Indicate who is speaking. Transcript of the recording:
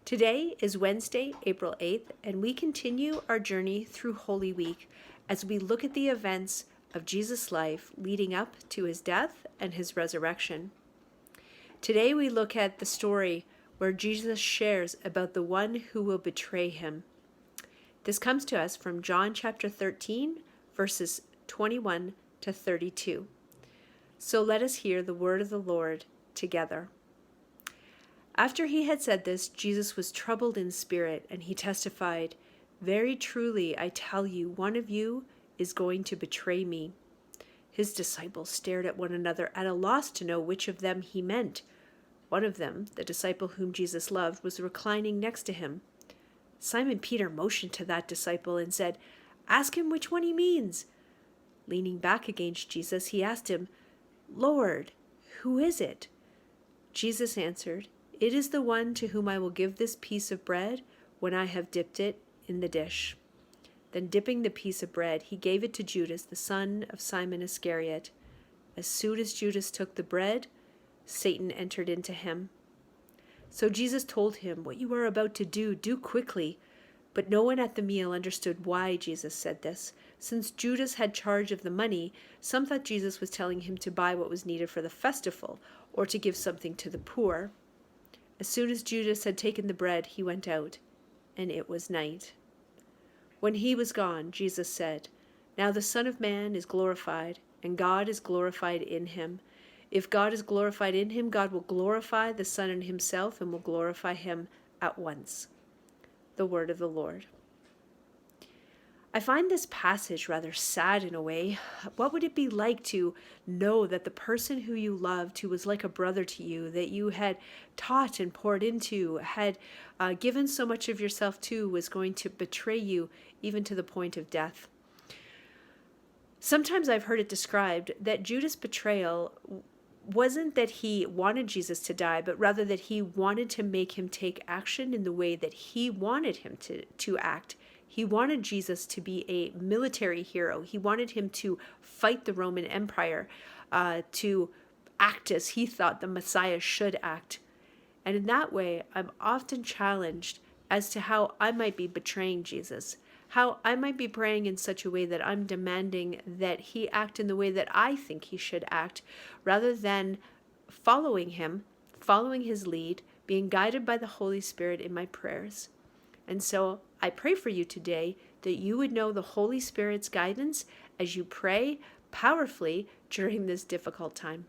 Speaker 1: Today is Wednesday, April 8th, and we continue our journey through Holy Week as we look at the events of Jesus' life leading up to his death and his resurrection. Today we look at the story where Jesus shares about the one who will betray him. This comes to us from John chapter 13, verses 21 to 32. So let us hear the word of the Lord together. After he had said this, Jesus was troubled in spirit, and he testified, "Very truly, I tell you, one of you is going to betray me." His disciples stared at one another, at a loss to know which of them he meant. One of them, the disciple whom Jesus loved, was reclining next to him. Simon Peter motioned to that disciple and said, "Ask him which one he means." Leaning back against Jesus, he asked him, "Lord, who is it?" Jesus answered, "It is the one to whom I will give this piece of bread when I have dipped it in the dish." Then dipping the piece of bread, he gave it to Judas, the son of Simon Iscariot. As soon as Judas took the bread, Satan entered into him. So Jesus told him, "What you are about to do, do quickly." But no one at the meal understood why Jesus said this. Since Judas had charge of the money, some thought Jesus was telling him to buy what was needed for the festival, or to give something to the poor. As soon as Judas had taken the bread, he went out, and it was night. When he was gone, Jesus said, "Now the Son of Man is glorified, and God is glorified in him. If God is glorified in him, God will glorify the Son in himself and will glorify him at once." The word of the Lord. I find this passage rather sad in a way. What would it be like to know that the person who you loved, who was like a brother to you, that you had taught and poured into, had given so much of yourself to, was going to betray you even to the point of death? Sometimes I've heard it described that Judas' betrayal wasn't that he wanted Jesus to die, but rather that he wanted to make him take action in the way that he wanted him to act. He wanted Jesus to be a military hero. He wanted him to fight the Roman Empire, to act as he thought the Messiah should act. And in that way, I'm often challenged as to how I might be betraying Jesus, how I might be praying in such a way that I'm demanding that he act in the way that I think he should act, rather than following him, following his lead, being guided by the Holy Spirit in my prayers. And so I pray for you today that you would know the Holy Spirit's guidance as you pray powerfully during this difficult time.